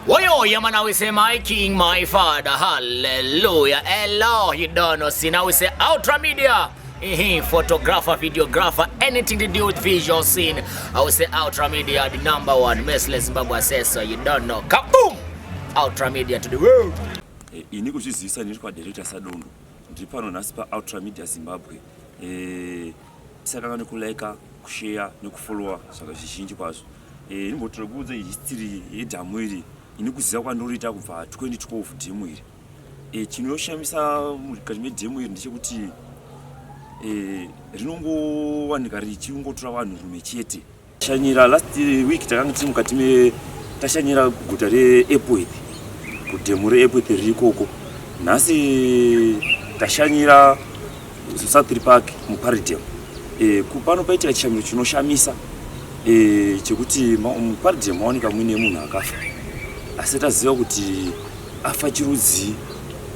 Woyo, yeah man, I will say my king, my father, hallelujah. Hello, you don't know, see now we say Ultra Media. Photographer, videographer, anything to do with visual scene. I will say Ultra Media, the #1 merciless Zimbabwe says so. You don't know. Kaboom! Ultra Media to the world. Ini kuchizisa ndiri kwa director Sadondo. Ndiri pano nasi pa Ultra Media Zimbabwe. Saka nekulika, kushare, nekufollowa saka zvizhinji kwazvo. Ndimbotora kuudza history yedhamu iri. Ini kuziva kwandorita kubva 2012 dhemu iri. Chinoshamisa mukati medhemu iri ndechekuti rinongowanika richingotora vanhu rume chete. Tashanyira last week takanga tiri mukati tashanyira guta reEpworth. Kudhemu reEpworth riri ikoko. Nhasi tashanyira South Park muParadem. Pano paitika chishamiro chinoshamisa chekuti muParadem mawanika muine munhu akafa. Asi taziva kuti afa chirudzi,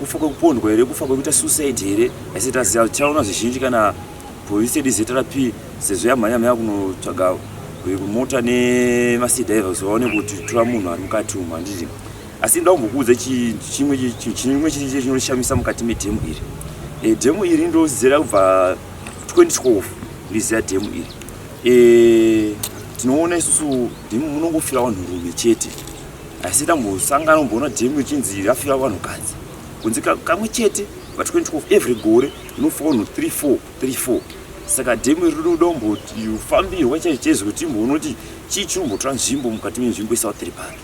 kufa kwekupondwa here, kufa kwekuita suicide here. Asi taziva tichaona zvizhinji kana polisi dizeta P sezvo yamhanya kunotsvaga mota nemasdivers vaone kuti tora munhu ari mukati umu handiti. Asi ndoda kumbokuudza chimwe chete chinoshamisa mukati medhemu iri. Dhemu iri ndozera kubva 2012 ndiziva dhemu iri. Tinoona isusu dhemu munongofira vanhu rume chete. Asi tambosangana umboona dhemu ichinzi rafira vanhukadzi. Kunzi kamwe chete pa 2012 every gore inofa vanhu 3-4. Saka dhemu iri rinoda kumboti ufambirwa chaichezo kuti imboona kuti chii chinombotora nzvimbo mukati menzvimbo yeSouth Park.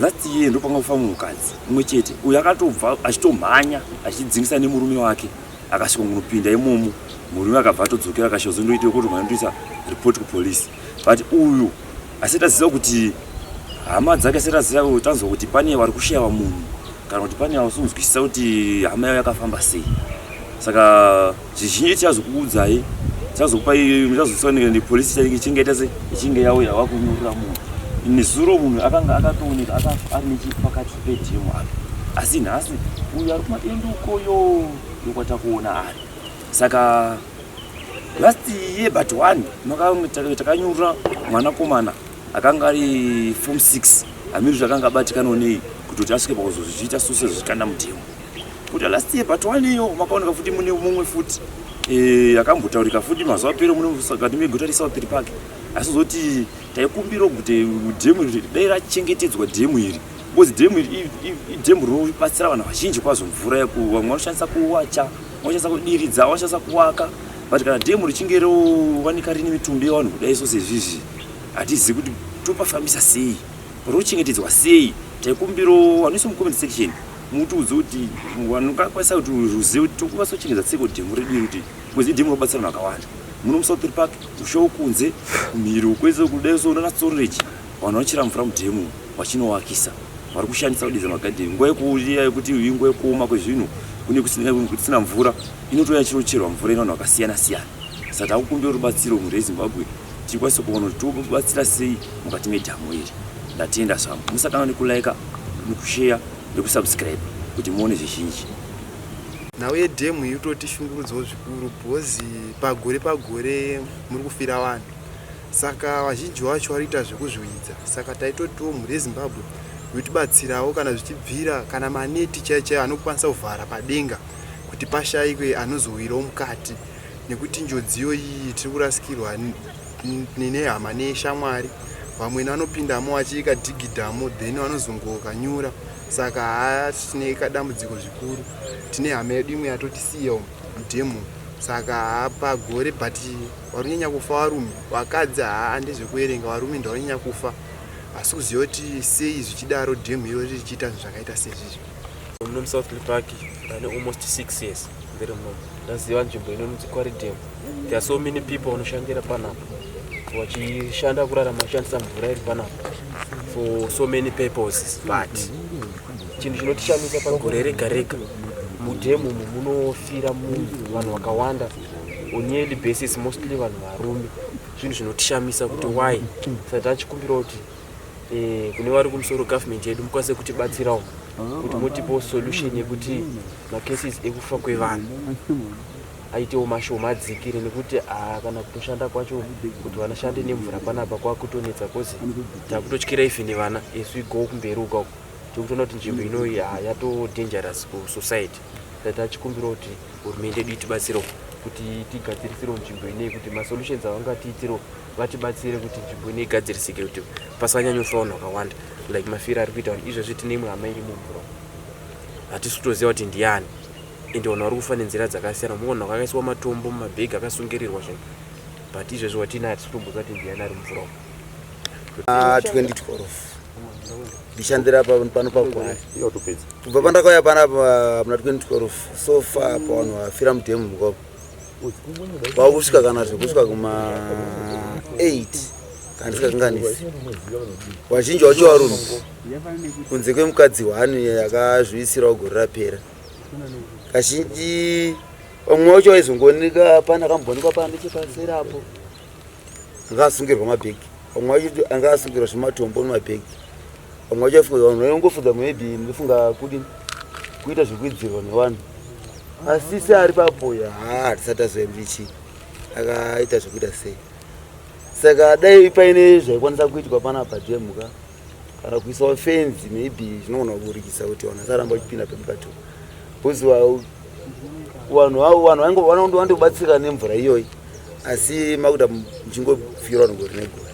Last year ndo panga kufa munhukadzi umwe chete. Uyu akatobva achitomhanya achidzingisa nemurume wake. Akasvika kunopinda imomo. Murume akabva atodzokera akashozondoita kuti mwandoisa report kupolisi. But uyu asi taziva kuti hama dzake setaziva kuti tanzwa kuti pane vari kushayiwa munhu kana kuti pane vasinzwisisa kuti hama yavo yakafamba sei. Saka zvizhinji tichazokuudzai tichazokupa polisi ichingaita sei ichinge yauya wakunyorera munhu. Nezuro munhu akanga akatooneka akafa ari nechepakati pedhemu apa. Asi nhasi uyu ari kumadendukoyo yokwatakuona ari. Saka last year but 1 takanyorera mwanakomana akanga ari form 6 amiri zvakanga abatikana nei kuti asvike pakuzozviita suse zvikanda mudhemu. Kuti last year but 1 iyo makaoneka futi mune mumwe futi akambotaurika futi mazuva apera mukati meguta reSouth Park. Asi zoti taikumbira kuti dhemu iri dai rachengetedzwa dhemu iri. Because dhemu iri idhemu rinobatsira vanhu vazhinji kwazvo mvura vamwe vanoshandisa kuwacha, vanoshandisa kudiridza, vanoshandisa kuwaka. But kana dhemu richinge rowanika rine mitumbi yevanhu kudai so sezvizvi hatizivi kuti topafambisa sei, rochengetedzwa sei. Taikumbiro vanoisa mucomment section mutiudze kuti vanokwanisa kuti ruzive kuti tokwanisa kuchengetedza sei dhemu redu kuti because dhemu rinobatsira vanhu vakawanda. Muno muSouth Park ushawo kunze kumhiri ukwese kudai so unoona storage vanhu vachira mvura mudhemu vachinowakisa vari kushandisa kudidza magadheni. Nguva yekuti inguva yekuoma kwezvinhu kune kusina mvura inotoya chirocherwa mvura ino vanhu vakasiyana siyana. Saka takukumbira rubatsiro mhuri yeZimbabwe tikwanise kuona kuti tobatsira sei mukati medhamu iri. Ndatenda zvangu musakanga nekulike nekushare nekusubscribe kuti muone zvizhinji. Nhau yedhemu irikutotishungurudzawo zvikuru bhozi pagore muri kufira vanhu. Saka vazhinji vacho varikuita zvekuzvidza. Saka taitotiwo mhuri yeZimbabwe kutibatsirawo kana zvichibvira kana maneti chaichaiwo anokwanisa kuvhara padenga kuti pashayikwe anozowirawo mukati. Nekuti njodzi iyi tiri kurasikirwa nehama neshamwari. Vamwe vanopindamo vachiika dhigidhamo then vanozongoka nyura. Saka tine dambudziko zvikuru. Tine hama yedu imwe yatotisiya mudhemu. Saka pagore but varikunyanya kufa varume, vakadzi handezvekuerenga, varume ndavarikunyanya kufa. Asi kuziva kuti sei zvichidaro dhemu iro richiita zvakaita sezvizvi. Muno muSouth Park ndane almost 6 years ndiri muno. Ndaziva nzvimbo inonzi Quarry-Dam. There are so many people vanoshandira panapo vachishanda kurarama vachishandisa mvura iri panapo for so many purposes. But chinhu chinotishamisa pagore rega rega mudhemu munofira vanhu vakawanda on yearly basis, mostly vanhu varume. Zvinhu zvinotishamisa kuti why. Saka tachikumbira kuti kune vari kumusoro government yedu mukwanise kutibatsirawo kuti mutipewo solution yekuti macases ekufa kwevanhu aitewo mashoma adzikire, nekuti kana kutoshanda kwacho kuti vanashande nemvura panapa kwakutonetsa kozi takutotyira ife nevana as we go kumberi uka tikutoona kuti nzvimbo inoyi yato dangerous kusociety. Tatachikumbira kuti hurumende yedu itibatsirewo kuti tigadzirisewo nzvimbo ineyi, kuti masolutions avangatiitirewo vatibatsire kuti nzvimbo ineyi igadzirisike, kuti pasanyanyofa vanhu vakawanda like mafiro ari kuita vanhu. Izvozvi tine imwe hama iri mumvura, hatisi kutoziva kuti ndiani, ende vanhu vari kufa nenzira dzakasiyana. Munhu akaiswa matombo mumabhegi akasungirirwa zvinhu, but izvozvi watinaye hatisi kutomboziva kuti ndiani ari mumvura. 2012 ndishandira pano pakwari kubva pandakauya panapa muna 2012 so far pa vanhu vafira mudhemu mukapo vakusvika kana zvekusvika kuma 8 kana ndisikakanganisi. Vazhinji vacho varume kunze kwemukadzi wani yakazviisirawo gore rapera. Kazhinji vamwe vacho vaizongooneka pana akamboonekwa pana nechepaserapo akasungirwa mabhegi, vamwe vacho anga asungirwa zvematombo nemabhegi, vamwe vacho vafunga vanhu vaingofunga maybe munofunga kuita zvekuidzirwa nevanhu, asi se ari papo hatisati azoyambichi akaita zvekuita sei. Saka dai paine zvaikwanisa kuitwa panapa jemuka kana kuisawo fenzi maybe zvinogona kuburikisa kuti vanhu vasaramba vachipinda pemukati, because vanhu vanondobatsirika nemvura iyoyi, asi makuda muchingofirwa nengori negore.